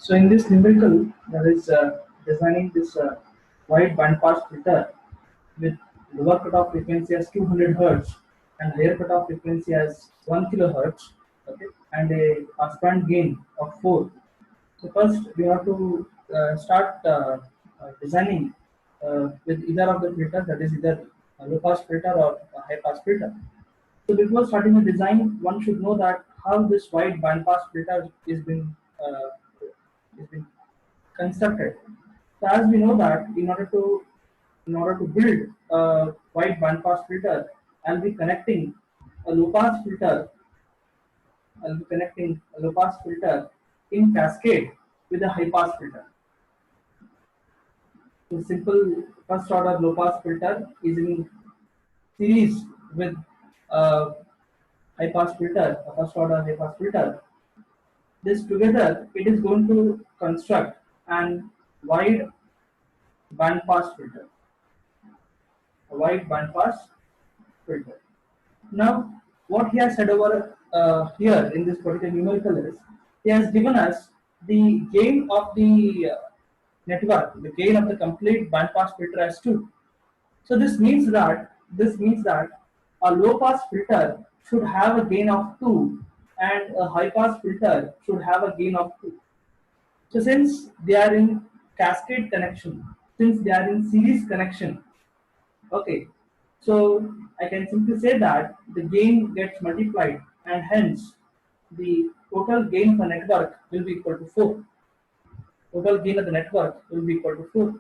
So in this numerical, that is designing this wide bandpass filter with lower cutoff frequency as 200 hertz and higher cutoff frequency as 1 kilohertz, okay, and a passband gain of 4. So first we have to start designing with either of the filters, that is either a low pass filter or a high pass filter. So before starting the design, one should know that how this wide bandpass filter is been constructed. So as we know that in order to build a wide bandpass filter, I'll be connecting a low pass filter. I'll be connecting a low pass filter in cascade with a high pass filter. So simple first order low pass filter is in series with a high pass filter, a first order high pass filter. This together, it is going to construct an wide band pass filter, a wide band pass filter. Now, what he has said over here in this particular numerical is, he has given us the gain of the network, the gain of the complete band pass filter as 2. So this means that a low pass filter should have a gain of 2 and a high pass filter should have a gain of 2. So since they are in cascade connection, since they are in series connection, okay, so I can simply say that the gain gets multiplied and hence the total gain of the network will be equal to 4. Total gain of the network will be equal to 4.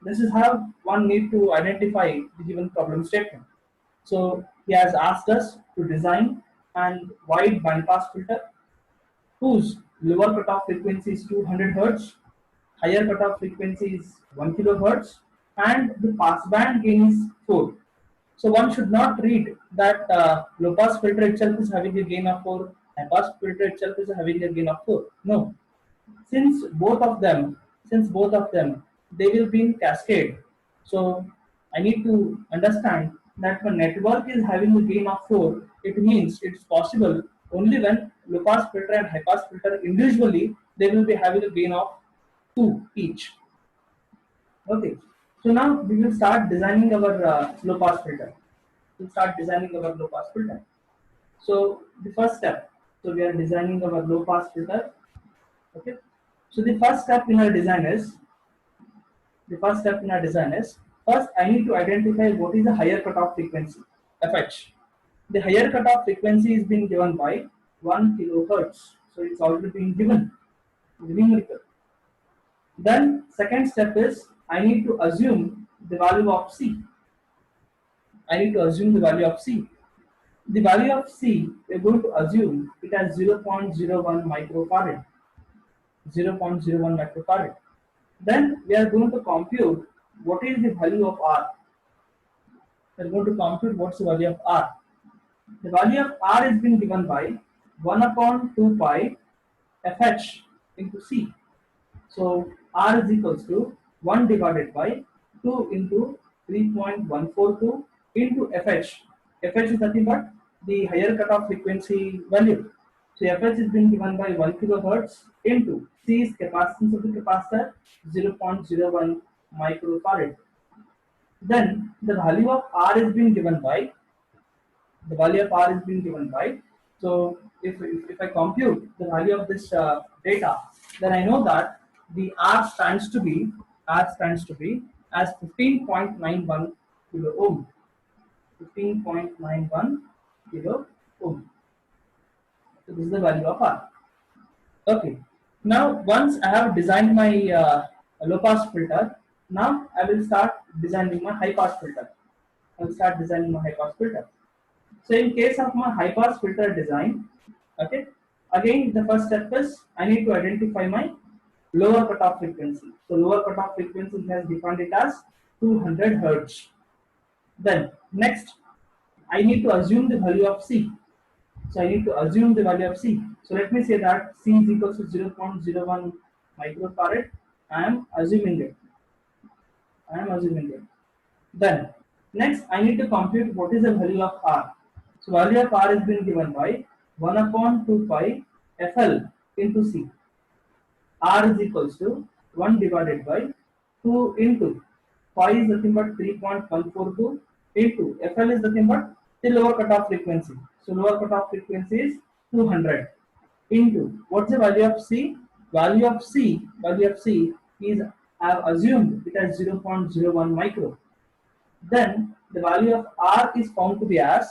This is how one need to identify the given problem statement. So he has asked us to design an wide bandpass filter whose lower cutoff frequency is 200 Hz, higher cutoff frequency is 1 kHz, and the passband gain is 4. So one should not read that low pass filter itself is having a gain of 4, high pass filter itself is having a gain of 4. No, since both of them, they will be in cascade. So I need to understand that when network is having a gain of 4, it means it's possible only when low pass filter and high pass filter individually they will be having a gain of 2 each. Okay. So now we will start designing our low pass filter. We'll start designing our low pass filter. So the first step, so we are designing our low pass filter. Okay. So the first step in our design is, first I need to identify what is the higher cutoff frequency, FH. The higher cutoff frequency is being given by 1 kilohertz. So it's already been given in the numerical. Then second step is I need to assume the value of C. I need to assume the value of C. The value of C, we are going to assume it as 0.01 microfarad. 0.01 microfarad. Then we are going to compute what is the value of R. We are going to compute what's the value of R. The value of R is being given by 1 upon 2 pi FH into C. So R is equals to 1 divided by 2 into 3.142 into FH. FH is nothing but the higher cutoff frequency value. So FH is being given by 1 kilohertz into C is capacitance of the capacitor 0.01 microfarad. Then the value of R is being given by, so if I compute the value of this data, then I know that the R stands to be as 15.91 kilo ohm. 15.91 kilo ohm. So this is the value of R. Okay. Now once I have designed my low pass filter, now I will start designing my high pass filter. So in case of my high pass filter design, okay, again the first step is I need to identify my lower cutoff frequency. So lower cutoff frequency has defined it as 200 Hz. Then next I need to assume the value of C. So I need to assume the value of C. So let me say that C is equals to 0.01 microfarad. I am assuming it. Then next I need to compute what is the value of R. So value of R is being given by 1 upon 2 pi FL into C. R is equals to 1 divided by 2 into phi is nothing but 3.142 into FL is nothing but the lower cutoff frequency. So lower cutoff frequency is 200 into what's the value of C? Value of C is, I have assumed it as 0.01 micro. Then the value of R is found to be as,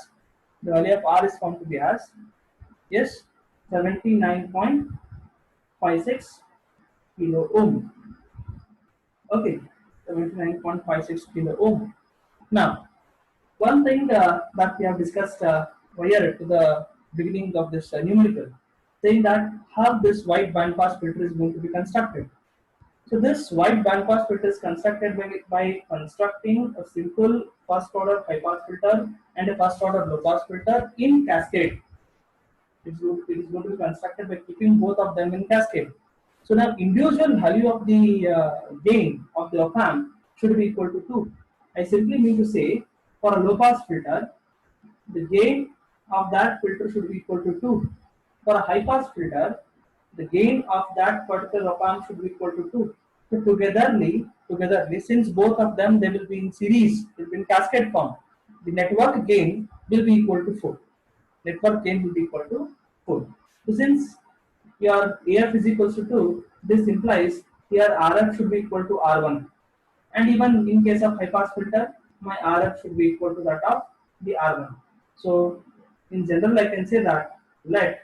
yes, 79.56 kilo ohm. Okay, 79.56 kilo ohm. Now, one thing that we have discussed prior to the beginning of this numerical, saying that how this wide bandpass filter is going to be constructed. So this wide bandpass filter is constructed by constructing a simple first order high pass filter and a first order low pass filter in cascade. It is going to be constructed by keeping both of them in cascade. So now individual value of the gain of the op amp should be equal to 2. I simply mean to say for a low pass filter, the gain of that filter should be equal to 2. For a high pass filter, the gain of that particular op amp should be equal to 2. So togetherly, since both of them they will be in series, they will be in cascade form, the network gain will be equal to 4. Network gain will be equal to 4. So since your AF is equals to 2, this implies here RF should be equal to R1. And even in case of high pass filter, my RF should be equal to that of the R1. So in general, I can say that let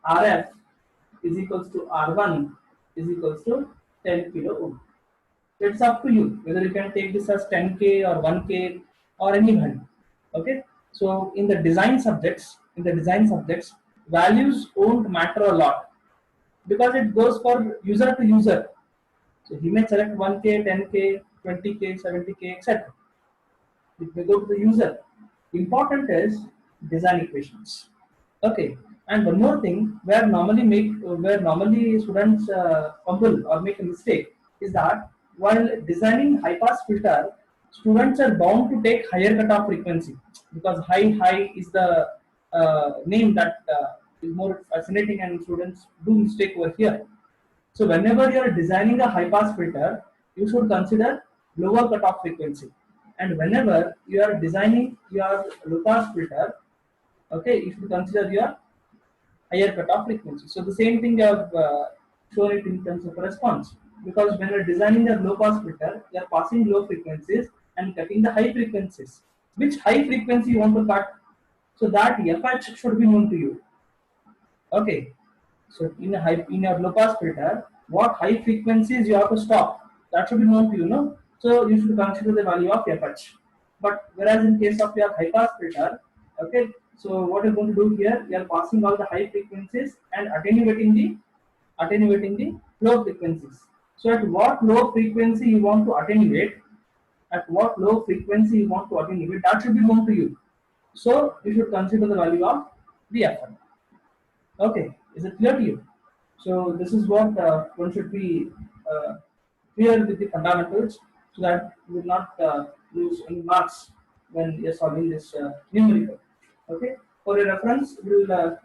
RF is equals to R1 is equals to 10 kilo ohm. So it's up to you whether you can take this as 10K or 1K or any value. Okay. So in the design subjects, values won't matter a lot because it goes for user to user. So he may select 1K, 10K, 20K, 70K, etc. It may go to the user. Important is design equations. Okay. And one more thing, where normally students fumble or make a mistake is that while designing high pass filter, students are bound to take higher cutoff frequency because high is the name that is more fascinating, and students do mistake over here. So whenever you are designing a high pass filter, you should consider lower cutoff frequency, and whenever you are designing your low pass filter, okay, you should consider your higher cutoff frequency. So the same thing you have shown it in terms of response, because when you're designing a low pass filter, you're passing low frequencies and cutting the high frequencies. Which high frequency you want to cut? So that FH should be known to you. Okay. So in your low pass filter, what high frequencies you have to stop? That should be known to you, no? So you should consider the value of FH. But whereas in case of your high pass filter, okay, so what you're going to do here, you are passing all the high frequencies and attenuating the low frequencies. So at what low frequency you want to attenuate, that should be known to you. So you should consider the value of the FL. Okay, is it clear to you? So this is what one should be clear with the fundamentals, so that you will not lose any marks when you are solving this numerical. Okay, for your reference, we will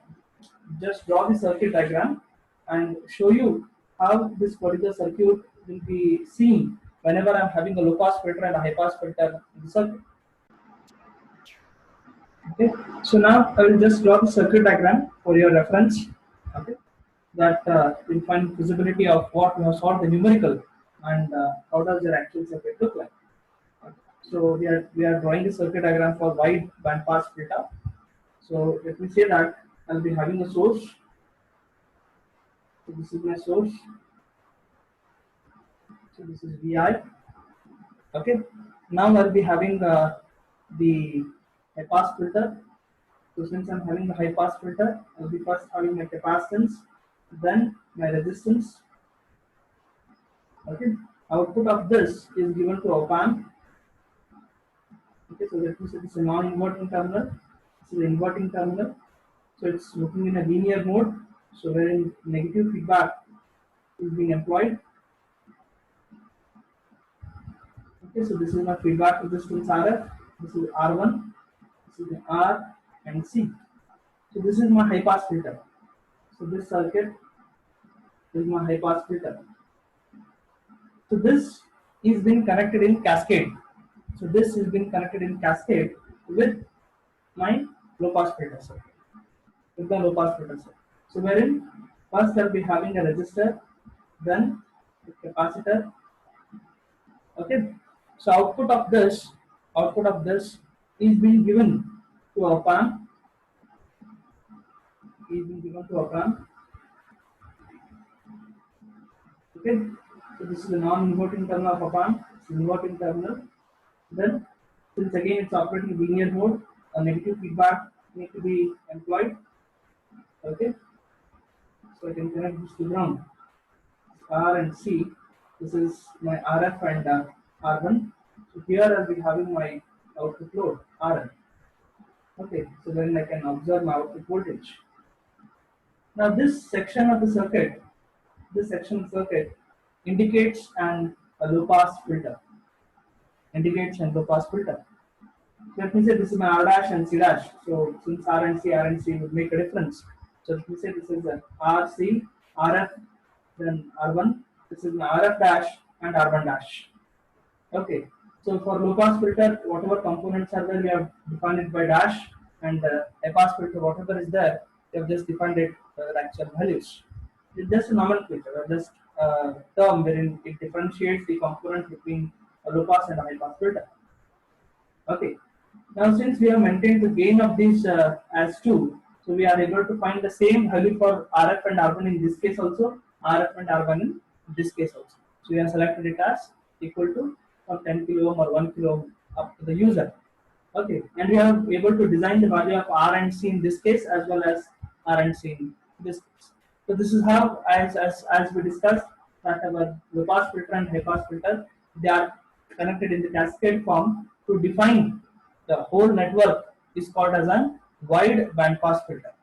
just draw the circuit diagram and show you how this particular circuit will be seen whenever I am having a low pass filter and a high pass filter in the circuit. Okay, so now I will just draw the circuit diagram for your reference. Okay, that you'll find visibility of what we have solved the numerical and how does their actual circuit look like. Okay. So we are drawing the circuit diagram for wide bandpass filter. So let me say that I'll be having a source. So this is my source. So this is Vi. Okay. Now I'll be having the high pass filter. So since I'm having the high pass filter, I'll be first having my capacitance, then my resistance. Okay. Output of this is given to op amp. Okay, so let me say this is a non-inverting terminal. This is the inverting terminal. So it's looking in a linear mode. So wherein negative feedback is being employed. Okay, so this is my feedback resistance RF. This is R1. This is the R and C. So this is my high pass filter. So this circuit This is my high pass filter. So this is been connected in cascade. So this is been connected in cascade with my low pass filter circuit. With the low pass filter circuit. So wherein first I'll be having a resistor, then a capacitor. Okay. So output of this is being given to op amp, is being given to op amp. Okay. So this is the non-inverting terminal of op amp. This is inverting terminal. Then, since again it's operating linear mode, a negative feedback need to be employed. Okay. So I can connect this to ground. R and C. This is my RF and R1. So here I'll be having my output load RN. Okay. So then I can observe my output voltage. Now this section of the circuit indicates a low pass filter. Indicates and low pass filter. So let me say this is my R dash and C dash. So since R and C would make a difference. So let me say this is a RC, RF, then R1. This is my RF dash and R1 dash. Okay. So for low pass filter, whatever components are there, we have defined it by dash, and high pass filter, whatever is there, we have just defined it the actual values. It's just a nomenclature, or just term wherein it differentiates the component between a low pass and a high pass filter. Okay. Now, since we have maintained the gain of these as 2, so we are able to find the same value for RF and R1 in this case also, RF and R1 in this case also. So we have selected it as equal to from 10 kilo ohm or 1 kilo ohm up to the user. Okay, and we are able to design the value of R and C in this case as well as R and C in this case. So this is how, as we discussed, that our low pass filter and high pass filter, they are connected in the cascade form to define the whole network is called as a wide band pass filter.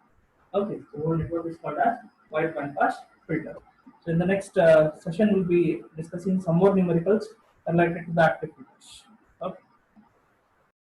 Okay, so the whole network is called as wide band pass filter. So in the next session, we'll be discussing some more numericals related to the active filters.